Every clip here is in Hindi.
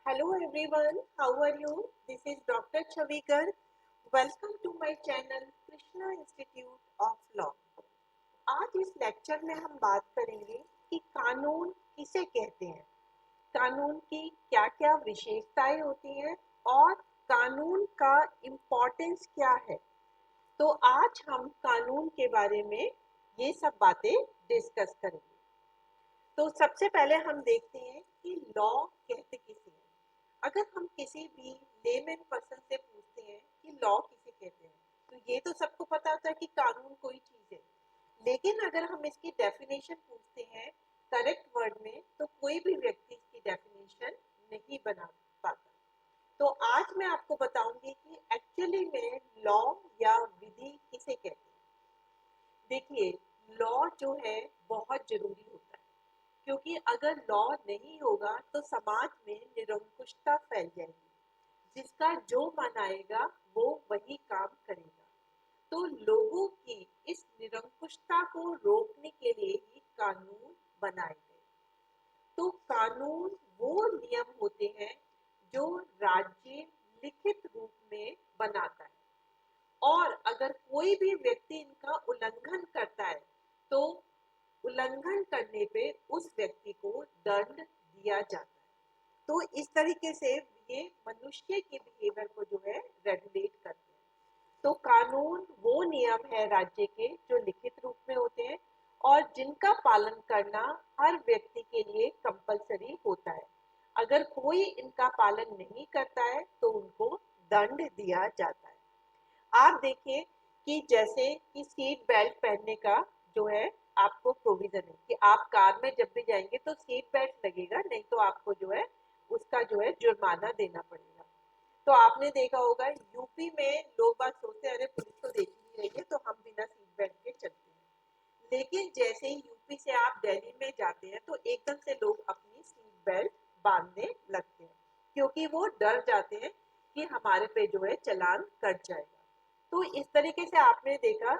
Hello everyone, how are you? This is Dr. Chavigar. Welcome to my channel Krishna Institute of Law. आज इस लेक्चर में हम बात करेंगे कि कानून किसे कहते हैं, कानून की क्या क्या विशेषताएं होती हैं और कानून का इम्पोर्टेंस क्या है। तो आज हम कानून के बारे में ये सब बातें डिस्कस करेंगे। तो सबसे पहले हम देखते हैं कि लॉ कहते किसे हैं। अगर हम किसी भी लेमैन पर्सन से पूछते हैं कि लॉ किसे कहते हैं, तो ये तो सबको पता होता है कि कानून कोई चीज है, लेकिन अगर हम इसकी डेफिनेशन पूछते हैं करेक्ट वर्ड में, तो कोई भी व्यक्ति इसकी डेफिनेशन नहीं बना पाता। तो आज मैं आपको बताऊंगी कि एक्चुअली में लॉ या विधि किसे कहते हैं। देखिए, लॉ जो है बहुत जरूरी होता है, क्योंकि अगर लॉ नहीं होगा तो समाज में निरंकुशता फैल जाएगी। जिसका जो मन आएगा वो वही काम करेगा। तो लोगों की इस निरंकुशता को रोकने के लिए ही कानून बनाए गए। तो कानून वो नियम होते हैं जो राज्य लिखित रूप में बनाता है, और अगर कोई भी व्यक्ति इनका उल्लंघन करता है तो उल्लंघन करने पे उस व्यक्ति को दंड दिया जाता है। तो इस तरीके से ये मनुष्य के बिहेवियर को जो है रेगुलेट करते हैं। तो कानून वो नियम है राज्य के जो लिखित रूप में होते हैं और जिनका पालन करना हर व्यक्ति के लिए कंपलसरी होता है। अगर कोई इनका पालन नहीं करता है तो उनको दंड दिया जाता है। आप देखिए कि जैसे कि सीट बेल्ट पहनने का जो है आपको प्रोविजन है कि आप कार में जब भी जाएंगे तो सीट बेल्ट लगेगा, नहीं तो आपको जो है उसका जो है जुर्माना देना पड़ेगा। तो आपने देखा होगा यूपी में लोग बात सोचते हैं अरे पुलिस तो देख ही नहीं रही है तो हम बिना सीट बेल्ट के चलते हैं, लेकिन जैसे ही यूपी से आप दिल्ली में जाते हैं तो एकदम से लोग अपनी सीट बेल्ट बांधने लगते हैं, क्योंकि वो डर जाते हैं कि हमारे पे जो है चालान कट जाएगा। तो इस तरीके से आपने देखा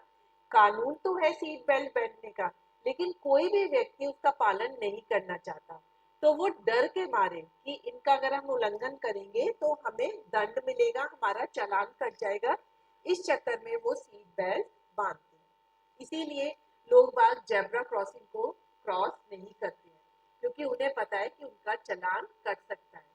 कानून तो है सीट बेल्ट पहनने का, लेकिन कोई भी व्यक्ति उसका पालन नहीं करना चाहता। तो वो डर के मारे कि इनका अगर हम उल्लंघन करेंगे तो हमें दंड मिलेगा, हमारा चालान कट जाएगा, इस चक्कर में वो सीट बेल्ट बांधते हैं। इसीलिए लोग बाग जेब्रा क्रॉसिंग को क्रॉस नहीं करते हैं, क्योंकि उन्हें पता है कि उनका चालान कट सकता है।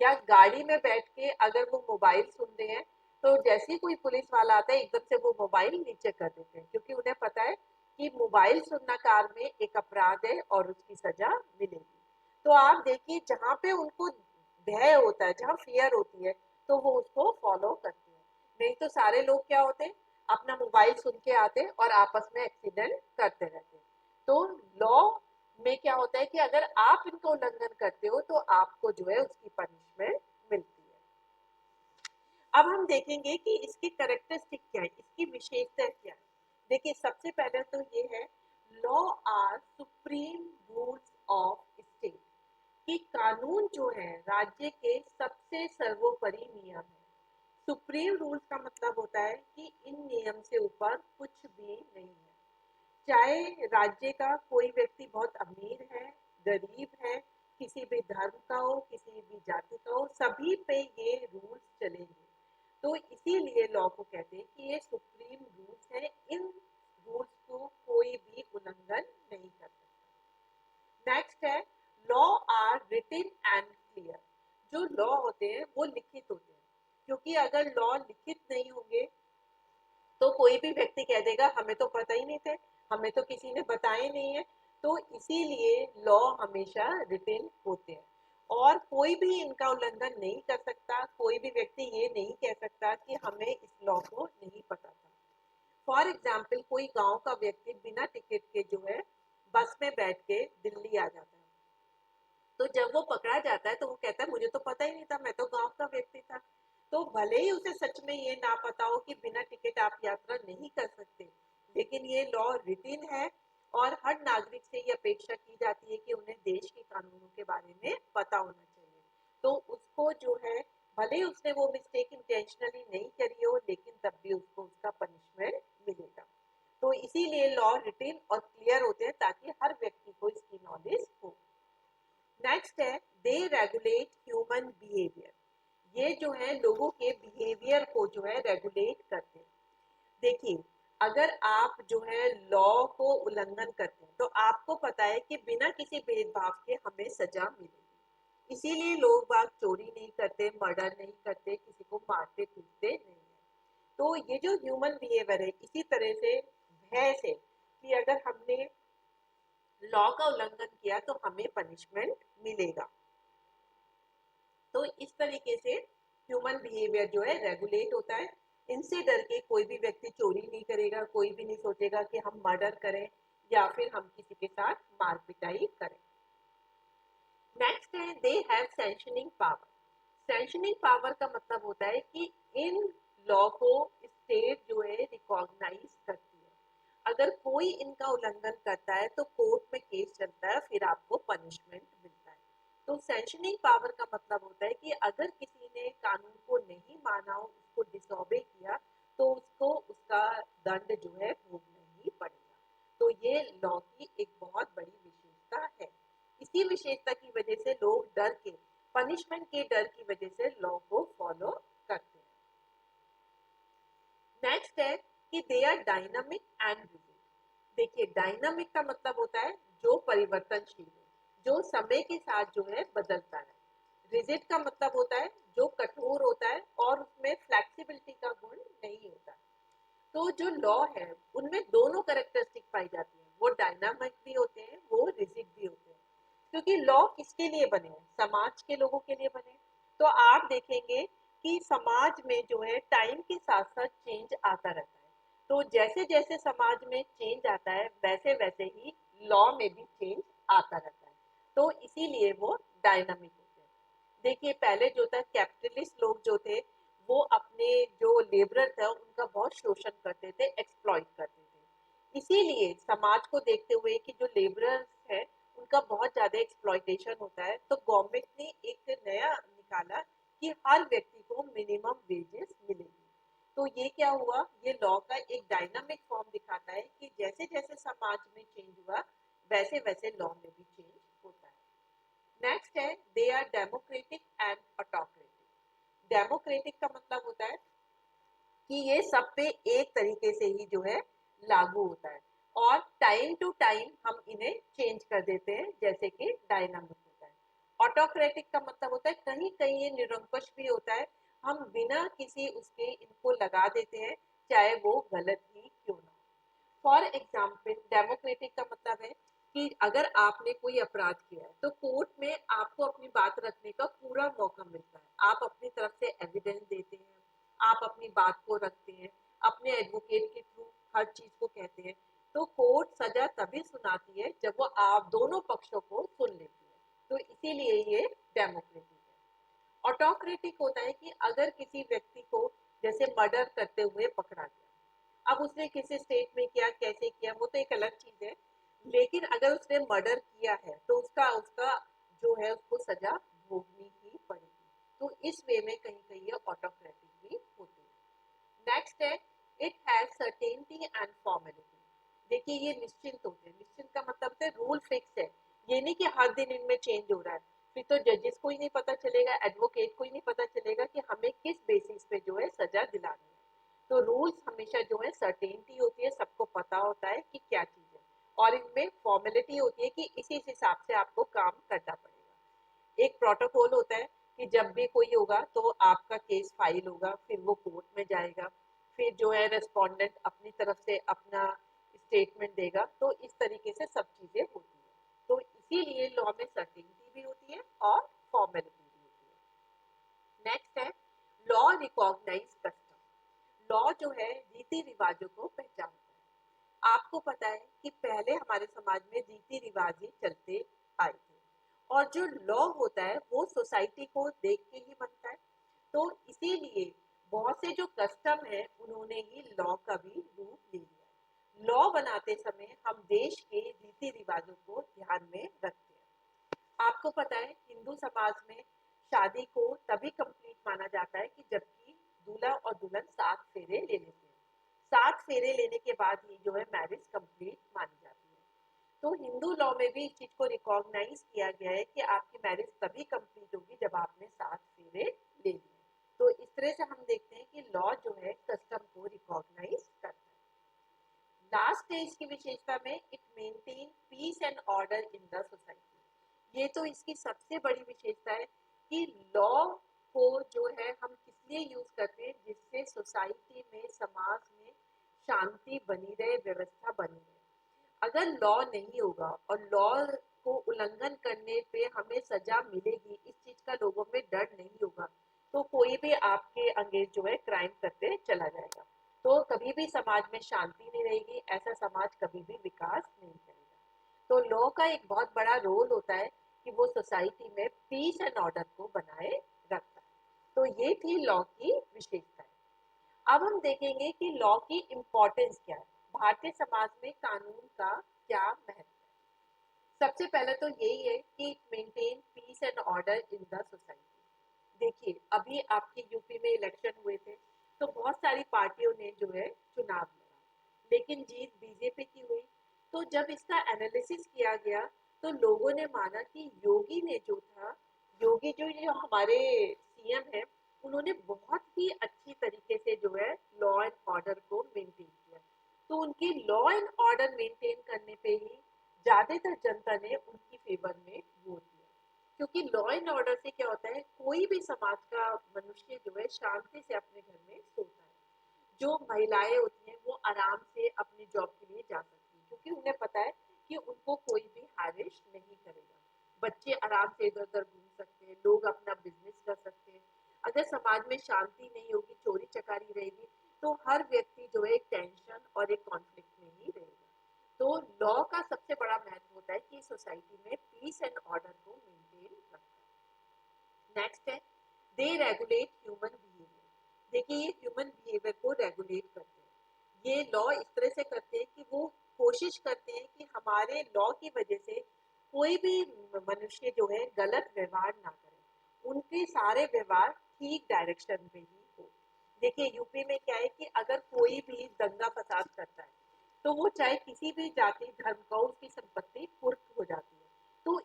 या गाड़ी में बैठ के अगर वो मोबाइल सुन रहे हैं तो जैसे ही कोई पुलिस वाला आता है एकदम से वो मोबाइल नीचे कर देते हैं, क्योंकि उन्हें पता है कि मोबाइल सुनना कार में एक अपराध है और उसकी सजा मिलेगी। तो आप देखिए जहाँ पे उनको भय होता है, जहाँ फियर होती है, तो वो उसको फॉलो करते हैं। नहीं तो सारे लोग क्या होते हैं, अपना मोबाइल सुन के आते और आपस में एक्सीडेंट करते रहते हैं। तो लॉ में क्या होता है कि अगर आप इनका उल्लंघन करते हो तो आपको जो है उसकी पनिशमेंट मिलती है। अब हम देखेंगे कि इसकी कैरेक्टरिस्टिक क्या है, इसकी विशेषता क्या है। देखिए, सबसे पहले तो ये है law are supreme rules of state, कि कानून जो है राज्य के सबसे सर्वोपरि नियम है। सुप्रीम रूल्स का मतलब होता है कि इन नियम से ऊपर कुछ भी नहीं है। चाहे राज्य का कोई व्यक्ति बहुत अमीर है, गरीब है, किसी भी धर्म का हो, किसी भी जाति का हो, सभी पे ये रूल्स चलेंगे। तो इसीलिए लॉ को कहते हैं कि ये सुप्रीम रूल्स है, इन रूल्स को कोई भी उल्लंघन नहीं कर सकता। नेक्स्ट है law are written and clear. जो लॉ होते हैं वो लिखित होते हैं, क्योंकि अगर लॉ लिखित नहीं होंगे तो कोई भी व्यक्ति कह देगा हमें तो पता ही नहीं थे, हमें तो किसी ने बताया नहीं है। तो इसीलिए लॉ हमेशा रिटन होते हैं और कोई भी इनका उल्लंघन नहीं कर सकता। कोई भी व्यक्ति ये नहीं कह सकता कि हमें इस लॉ को नहीं पता था। फॉर एग्जाम्पल, कोई गांव का व्यक्ति बिना टिकट के जो है बस में बैठ के दिल्ली आ जाता है, तो जब वो पकड़ा जाता है तो वो कहता है मुझे तो पता ही नहीं था, मैं तो गांव का व्यक्ति था। तो भले ही उसे सच में ये ना पता हो कि बिना टिकट आप यात्रा नहीं कर सकते, लेकिन ये लॉ रिटिन है और हर नागरिक से ये अपेक्षा की जाती है कि उन्हें देश के कानूनों के बारे में पता होना चाहिए। तो उसको जो है, भले ही उसने वो मिस्टेक इंटेंशनली नहीं करी हो, लेकिन तब भी उसको उसका पनिशमेंट मिलेगा। तो इसीलिए लॉ रिटिन और क्लियर होते हैं ताकि हर व्यक्ति को इसकी नॉलेज हो। नेक्स्ट है दे रेगुलेट ह्यूमन बिहेवियर। ये जो है लोगों के बिहेवियर को जो है रेगुलेट करते हैं। देखिए, अगर आप जो है लॉ को उल्लंघन करते हैं तो आपको पता है कि बिना किसी भेदभाव के हमें सजा मिलेगी। इसीलिए लोग बाग चोरी नहीं करते, मर्डर नहीं करते, किसी को मारते पीटते नहीं है। तो ये जो ह्यूमन बिहेवियर है, इसी तरह से भय से कि अगर हमने लॉ का उल्लंघन किया तो हमें पनिशमेंट मिलेगा। तो इस तरीके से ह्यूमन बिहेवियर जो है रेगुलेट होता है। इनसे डर के कोई भी व्यक्ति चोरी नहीं करेगा, कोई भी नहीं सोचेगा कि हम मर्डर करें या फिर हम किसी के साथ मार पिटाई करें। नेक्स्ट है they have sanctioning power. Sanctioning power का मतलब होता है कि इन लॉ को स्टेट जो है रिकॉग्नाइज करती है। अगर कोई इनका उल्लंघन करता है तो कोर्ट में केस चलता है, फिर आपको पनिशमेंट मिलता है। तो सैंक्शनिंग पावर का मतलब होता है कि अगर किसी ने कानून को नहीं माना, उसको डिसओबे किया, तो उसको उसका दंड जो है भोगना ही पड़ेगा। तो ये लॉ की एक बहुत बड़ी विशेषता है। इसी विशेषता की वजह से लोग डर के, पनिशमेंट के डर की वजह से लॉ को फॉलो करते हैं। नेक्स्ट है कि they are dynamic and rigid. देखिए, डायनामिक का मतलब होता है जो परिवर्तनशील है, जो समय के साथ जो है बदलता है। रिजिड का मतलब होता है जो कठोर होता है और उसमें फ्लेक्सिबिलिटी का गुण नहीं होता। तो जो लॉ है उनमें दोनों कैरेक्टरिस्टिक पाई जाती है, वो डायनामिक भी होते हैं, वो रिजिड भी होते हैं। क्योंकि लॉ किसके लिए बने हैं? समाज के लोगों के लिए बने। तो आप देखेंगे कि समाज में जो है टाइम के साथ साथ चेंज आता रहता है। तो जैसे जैसे समाज में चेंज आता है वैसे वैसे ही लॉ में भी चेंज आता रहता है। तो इसीलिए वो डायनामिक होते हैं। देखिए, पहले जो था कैपिटलिस्ट लोग जो थे वो अपने जो लेबरर थे उनका बहुत शोषण करते थे, एक्सप्लॉइट करते थे। इसीलिए समाज को देखते हुए कि जो लेबरर्स है उनका बहुत ज्यादा एक्सप्लॉइटेशन होता है, तो गवर्नमेंट ने एक नया निकाला कि हर व्यक्ति को मिनिमम वेजेस मिलेगी। तो ये क्या हुआ, ये लॉ का एक डायनामिक फॉर्म दिखाता है कि जैसे जैसे समाज में चेंज हुआ वैसे वैसे लॉ में भी चेंज होता है। नेक्स्ट है they are democratic and autocratic. Democratic का मतलब होता है कि ये सब पे एक तरीके से ही जो है लागू होता है और टाइम टू टाइम हम इन्हें चेंज कर देते हैं, जैसे कि डायनामिक होता है। ऑटोक्रेटिक का मतलब होता है कहीं कहीं ये निरंकुश भी होता है, हम बिना किसी उसके इनको लगा देते हैं, चाहे वो गलत ही क्यों ना हो। फॉर एग्जाम्पल, डेमोक्रेटिक का मतलब है कि अगर आपने कोई अपराध किया है तो कोर्ट में आपको अपनी बात रखने का पूरा मौका मिलता है। आप अपनी तरफ से एविडेंस देते हैं, आप अपनी बात को रखते हैं, अपने एडवोकेट के थ्रू हर चीज को कहते हैं। तो कोर्ट सजा तभी सुनाती है जब वो आप दोनों पक्षों को सुन लेती है। तो इसीलिए ये डेमोक्रेटिक है। ऑटोक्रेटिक होता है कि अगर किसी व्यक्ति को जैसे मर्डर करते हुए पकड़ा गया, अब उसने किसी स्टेट में किया, कैसे किया, वो तो एक अलग चीज है, लेकिन अगर उसने मर्डर किया है तो उसका उसका जो है उसको सजा भोगनी ही पड़ेगी। तो इस वे में कहीं कहीं ये ऑटोक्रेटिक भी होती है। नेक्स्ट है it has certainty and formality. देखिए, ये निश्चिंत होते हैं। निश्चिंत का मतलब है रूल फिक्स है, ये नहीं कि हर दिन इनमें चेंज हो रहा है। फिर तो जजेस को ही नहीं पता चलेगा, एडवोकेट को ही नहीं पता चलेगा कि हमें किस बेसिस पे जो है सजा दिलानी है। तो रूल्स हमेशा जो है सर्टेनिटी होती है, सबको पता होता है कि क्या चीज है, और इनमें फॉर्मेलिटी होती है कि इसी हिसाब से आपको काम करना पड़ेगा। एक प्रोटोकॉल होता है कि जब भी कोई होगा तो आपका केस फाइल होगा, फिर वो कोर्ट में जाएगा, फिर जो है रेस्पोंडेंट अपनी तरफ से अपना स्टेटमेंट देगा। तो इस तरीके से सब चीजें होती है। तो इसीलिए लॉ में सर्टेनिटी भी होती है और फॉर्मेलिटी भी होती है। नेक्स्ट है लॉ रिकॉग्नाइज कस्टम। लॉ जो है रीति रिवाजों को पहचानता है। आपको पता है कि पहले हमारे समाज में रीति रिवाज ही चलते आए थे, और जो लॉ होता है वो सोसाइटी को देख के ही बनता है। तो इसीलिए बहुत से जो कस्टम है उन्होंने ही लॉ का भी रूप ले लिया है। लॉ बनाते समय हम देश के रीति रिवाजों को ध्यान में रखते हैं। आपको पता है हिंदू समाज में शादी को तभी कंप्लीट माना जाता है कि जबकि दूल्हा और दुल्हन 7 फेरे ले लेते हैं। 7 फेरे लेने के बाद ही जो है मैरिज कंप्लीट मानी जाती है। तो हिंदू लॉ में भी इस चीज को रिकॉग्नाइज किया गया है कि आपकी मैरिज तभी कंप्लीट होगी जब आपने 7 फेरे ले लिए। तो इस तरह से हम देखते हैं कि लॉ जो है कस्टम को रिकॉग्नाइज करता है। लास्ट स्टेज की विशेषता में it maintain piece and order in the society. ये तो इसकी सबसे बड़ी विशेषता है कि लॉ को जो है हम किस लिए यूज करते हैं, जिससे सोसाइटी में, समाज में शांति बनी रहे, व्यवस्था बनी रहे। अगर लॉ नहीं होगा और लॉ को उल्लंघन करने पे हमें सजा मिलेगी, इस चीज का लोगों में डर नहीं होगा, तो कोई भी आपके अंगेज जो है क्राइम करते चला जाएगा। तो कभी भी समाज में शांति नहीं रहेगी, ऐसा समाज कभी भी विकास नहीं करेगा। तो लॉ का एक बहुत बड़ा रोल होता है कि वो सोसाइटी में पीस एंड ऑर्डर को बनाए रखता है। तो ये थी लॉ की विशेषताएं। अब हम देखेंगे कि लॉ की इम्पोर्टेंस क्या है, भारतीय समाज में कानून का क्या महत्व है। सबसे पहले तो यही है कि it maintain piece and order in the society. देखिए, अभी आपके यूपी में इलेक्शन हुए थे, तो बहुत सारी पार्टियों ने जो है चुनाव लड़ा, लेकिन जीत बीजेपी की हुई। तो जब इसका एनालिसिस किया गया तो लोगों ने माना कि योगी ने जो था, योगी जो हमारे सीएम है, उन्होंने बहुत ही अच्छी तरीके से जो है लॉ एंड ऑर्डर को मेंटेन किया। तो उनकी लॉ एंड ऑर्डर मेंटेन करने पे ही ज्यादातर जनता ने उनकी फेवर में वोट दिया। क्योंकि लॉ एंड ऑर्डर से क्या होता है, कोई भी समाज का मनुष्य जो है शांति से अपने घर में सोता है। जो महिलाएं होती हैं वो आराम से अपनी जॉब के लिए जा सकती हैं, क्योंकि उन्हें पता है कि उनको कोई भी हैरिश नहीं करेगा। बच्चे आराम से इधर उधर घूम सकते हैं, लोग अपना बिजनेस कर सकते हैं। अगर समाज में शांति नहीं होगी, चोरी चकारी रहेगी, तो हर व्यक्ति जो है एक टेंशन और एक कॉन्फ्लिक्ट में ही रहेगा। तो लॉ का सबसे बड़ा महत्व होता है कि सोसाइटी में पीस एंड ऑर्डर को मेंटेन रखता है। नेक्स्ट है, दे रेगुलेट ह्यूमन बिहेवियर। देखिए, ये ह्यूमन बिहेवियर को रेगुलेट करते हैं। ये लॉ इस तरह से करते हैं कि वो कोशिश करते हैं कि हमारे लॉ की वजह से कोई भी मनुष्य जो है गलत व्यवहार ना करे, उनके सारे व्यवहार ठीक डायरेक्शन में ही हो। देखिए, यूपी में क्या है कि अगर कोई भी दंगा फसाद करता है, तो वो चाहे किसी भी जाति धर्म का हो, उसकी संपत्ति कुर्क हो जाती है। तो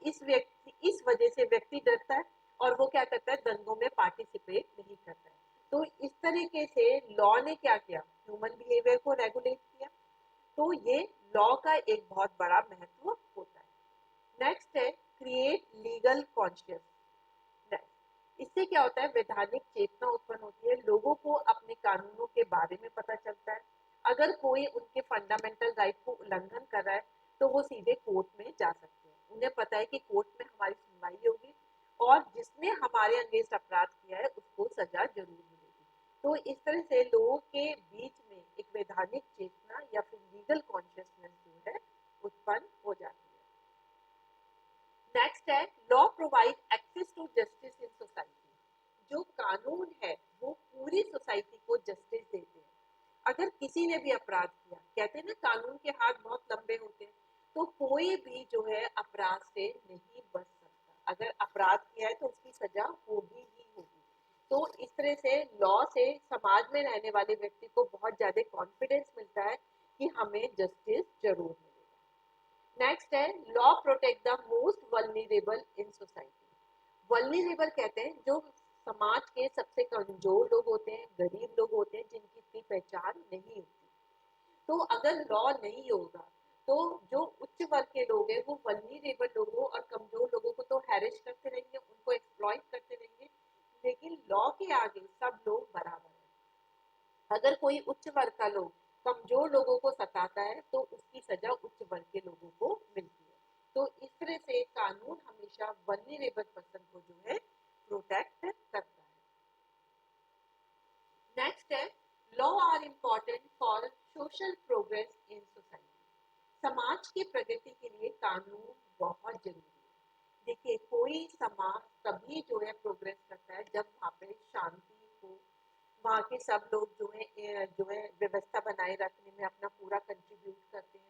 इस वजह से व्यक्ति डरता है और वो क्या करता है, दंगों में पार्टिसिपेट नहीं करता है। तो इस तरीके से लॉ ने क्या किया, ह्यूमन बिहेवियर को रेगुलेट किया। तो ये लॉ का एक बहुत बड़ा महत्व होता है। नेक्स्ट है, क्रिएट लीगल कॉन्शियसनेस। इससे क्या होता है, वैधानिक चेतना उत्पन्न होती है, लोगों को अपने कानूनों के बारे में पता चलता है। अगर कोई उनके फंडामेंटल राइट को उल्लंघन कर रहा है, तो वो सीधे कोर्ट में जा सकते हैं। उन्हें पता है कि कोर्ट में हमारी सुनवाई होगी और जिसने हमारे अगेंस्ट अपराध किया है उसको सजा जरूर मिलेगी। तो इस तरह से लोगों के बीच में एक वैधानिक चेतना या फिर लीगल कॉन्शियसनेस जो है उत्पन्न हो जाती है। नेक्स्ट है, law provide access to justice in society. जो कानून है वो पूरी सोसाइटी को जस्टिस देते हैं। अगर किसी ने भी अपराध किया, कहते हैं ना कानून के हाथ बहुत लंबे होते हैं, तो कोई भी जो है अपराध से नहीं बच सकता। अगर अपराध किया है तो उसकी सजा होगी ही होगी। तो इस तरह से लॉ से समाज में रहने वाले व्यक्ति को बहुत ज्यादा कॉन्फिडेंस मिलता है कि हमें जस्टिस जरूर मिलेगा। नेक्स्ट है, law protect the most vulnerable in society. Vulnerable कहते हैं जो समाज के सबसे कमजोर लोग होते हैं, गरीब लोग होते हैं, जिनकी इतनी पहचान नहीं होती। तो अगर लॉ नहीं होगा तो जो उच्च वर्ग के लोग हैं वो वल्नरेबल लोगों और कमजोर लोगों को तो हैरिश करते रहेंगे, उनको एक्सप्लॉइट करते रहेंगे। लेकिन लॉ के आगे सब लोग बराबर हैं। अगर कोई उच्च वर्ग का लोग कमजोर लोगों को सताता है तो उसकी सजा उच्च वर्ग के लोगों को मिलती है। तो इस तरह से कानून हमेशा वल्नरेबल पर्सन को जो है प्रोटेक्ट करता है। नेक्स्ट है, law are important for social progress in society. समाज की प्रगति के लिए कानून बहुत जरूरी है। देखिए, कोई समाज तभी जो है प्रोग्रेस करता है जब वहाँ पे शांति हो, वहाँ के सब लोग जो है व्यवस्था बनाए रखने में अपना पूरा कंट्रीब्यूट करते हैं।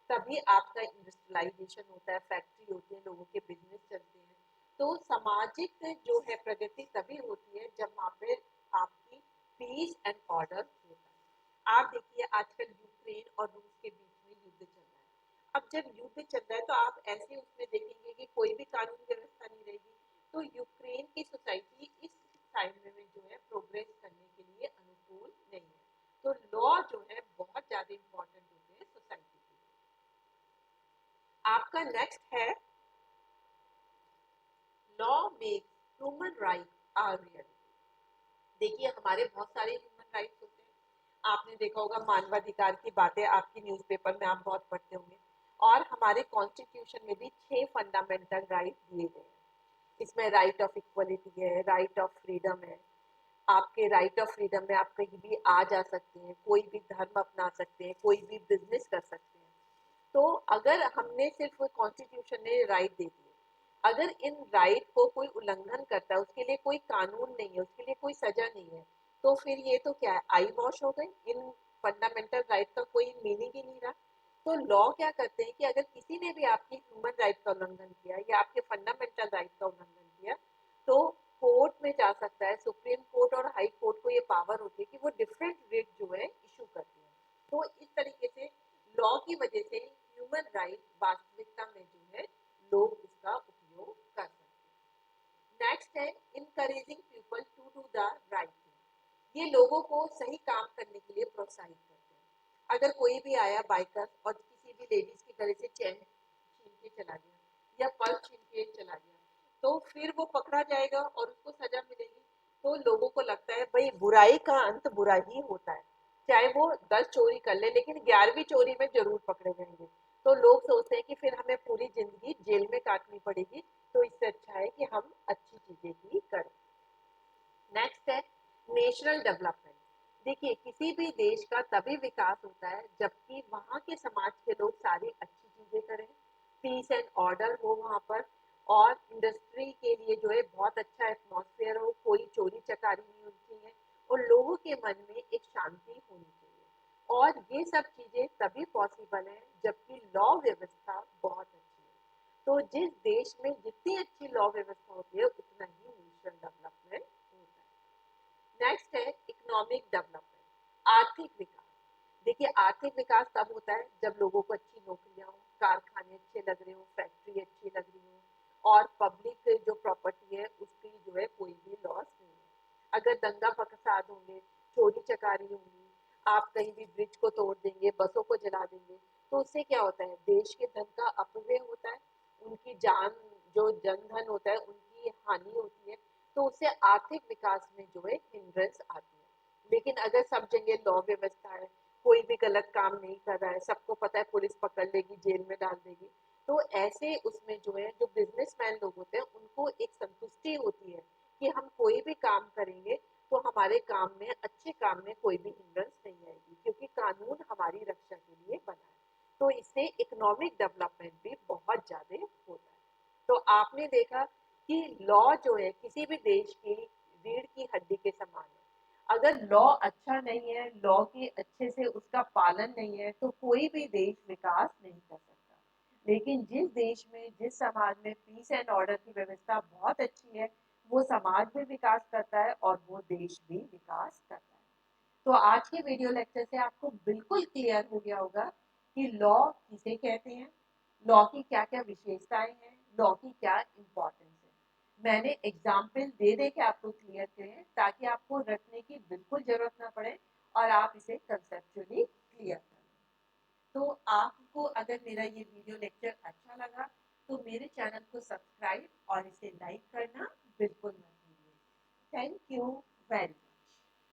तभी आपका इंडस्ट्रियलाइजेशन होता है, फैक्ट्री होती है, लोगों के बिजनेस चलते हैं। तो सामाजिक जो है प्रगति तभी होती है जब वहाँ पे आपकी पीस एंड ऑर्डर होता है। आप देखिए, आजकल यूक्रेन और रूस के बीच में युद्ध चल रहा है। अब जब युद्ध चल रहा है तो आप ऐसे उसमें देखेंगे कि कोई भी कानून व्यवस्था नहीं रहेगी, तो यूक्रेन की सोसाइटी इस टाइम में जो है प्रोग्रेस करने के लिए अनुकूल नहीं है। तो लॉ जो है बहुत ज्यादा इंपॉर्टेंट होते हैं सोसाइटी के लिए। आपका नेक्स्ट है law makes human rights are reality. देखिए हमारे बहुत सारे ह्यूमन राइट्स होते हैं। आपने देखा होगा मानवाधिकार की बातें आपकी न्यूज़पेपर में आप बहुत पढ़ते होंगे, और हमारे कॉन्स्टिट्यूशन में भी 6 फंडामेंटल राइट दिए गए हैं। इसमें राइट ऑफ इक्वलिटी है, राइट ऑफ फ्रीडम है। आपके राइट ऑफ फ्रीडम में आप कहीं भी आ जा सकते हैं, कोई भी धर्म अपना सकते हैं, कोई भी बिजनेस कर सकते हैं। तो अगर हमने सिर्फ कॉन्स्टिट्यूशन ने राइट दे दिए, अगर इन राइट को कोई उल्लंघन करता है, उसके लिए कोई कानून नहीं है, उसके लिए कोई सजा नहीं है, तो फिर ये तो क्या है, आई वॉश हो गई, इन फंडामेंटल राइट का कोई मीनिंग ही नहीं रहा। तो लॉ क्या करते हैं कि अगर किसी ने भी आपकी ह्यूमन राइट का उल्लंघन किया या आपके फंडामेंटल राइट का उल्लंघन किया, तो कोर्ट में जा सकता है। सुप्रीम कोर्ट और हाई कोर्ट को ये पावर होती है कि वो डिफरेंट रिट जो है इशू करती है। तो इस तरीके से लॉ की वजह से ह्यूमन राइट वास्तविकता में जो है लोग इसका उपयोग कर सकते हैं। नेक्स्ट है encouraging people to do the right thing. ये लोगों को सही काम करने के लिए प्रोत्साहित करते हैं। अगर कोई भी आया बाइकर और किसी भी लेडीज के गले से चेन छीन के चला गया या पर्स छीन के चला गया, तो फिर वो पकड़ा जाएगा और उसको सजा मिलेगी। तो लोगों को लगता है भाई बुराई का अंत बुरा ही होता है, चाहे वो 10 चोरी कर ले लेकिन 11वीं चोरी में जरूर पकड़े जाएंगे। तो लोग सोचते हैं कि फिर हमें पूरी जिंदगी जेल में काटनी पड़ेगी, तो इससे अच्छा है कि हम अच्छी चीजें ही करें। नेक्स्ट है नेशनल डेवलपमेंट। देखिए किसी भी देश का तभी विकास होता है जबकि वहाँ के समाज के लोग सारी अच्छी चीजें करें, पीस एंड ऑर्डर हो वहाँ पर, और इंडस्ट्री के लिए जो है बहुत अच्छा एटमॉस्फेयर हो, कोई चोरी चकारी नहीं होनी चाहिए, और लोगों के मन में एक शांति होनी चाहिए। और ये सब चीजें तभी पॉसिबल है जबकि लॉ व्यवस्था बहुत अच्छी है। तो जिस देश में जितनी अच्छी लॉ व्यवस्था होती है उतना ही नेशनल डेवलपमेंट होता है। नेक्स्ट है इकोनॉमिक डेवलपमेंट, आर्थिक विकास। देखिए आर्थिक विकास तब होता है जब लोगों को अच्छी नौकरियां हो, कारखाने अच्छे लग रहे हो, फैक्ट्री अच्छी लग रही हो, और पब्लिक जो प्रॉपर्टी है उसकी जो है कोई भी लॉस नहीं है। अगर दंगा फसाद होंगे, चोरी चकारी होंगी, आप कहीं भी ब्रिज को तोड़ देंगे, बसों को जला देंगे, तो उससे क्या होता है, देश के धन का अपव्यय होता है, उनकी जान, जो जनधन होता है उनकी हानि होती है। तो उससे आर्थिक विकास में जो है हिंड्रेंस आती है। लेकिन अगर सब जगह लॉ व्यवस्था है, कोई भी गलत काम नहीं कर रहा है, सबको पता है पुलिस पकड़ लेगी, जेल में डाल देगी, तो ऐसे उसमें जो है जो बिजनेसमैन लोग होते हैं उनको एक संतुष्टि होती है कि हम कोई भी काम करेंगे तो हमारे काम में, अच्छे काम में कोई भी हिंड्रेंस नहीं आएगी, क्योंकि कानून हमारी रक्षा के लिए बना है। तो इससे इकोनॉमिक डेवलपमेंट भी बहुत ज्यादा होता है। तो आपने देखा कि लॉ जो है किसी भी देश की रीढ़ की हड्डी के समान है। अगर लॉ अच्छा नहीं है, लॉ के अच्छे से उसका पालन नहीं है, तो कोई भी देश विकास नहीं कर सकता। लेकिन जिस देश में, जिस समाज में पीस एंड ऑर्डर की व्यवस्था बहुत अच्छी है, वो समाज भी विकास करता है और वो देश भी विकास करता है। तो आज के वीडियो लेक्चर से आपको बिल्कुल क्लियर हो गया होगा कि लॉ किसे कहते हैं, लॉ की क्या क्या विशेषताएं हैं, लॉ की क्या इम्पोर्टेंस है। मैंने एग्जाम्पल दे दे के आपको क्लियर किए ताकि आपको रटने की बिल्कुल जरूरत ना पड़े और आप इसे कंसेप्चुअली क्लियर करें। तो आपको अगर मेरा ये वीडियो लेक्चर अच्छा लगा तो मेरे चैनल को सब्सक्राइब और इसे लाइक करना बिल्कुल मत भूलिए। Thank you very much.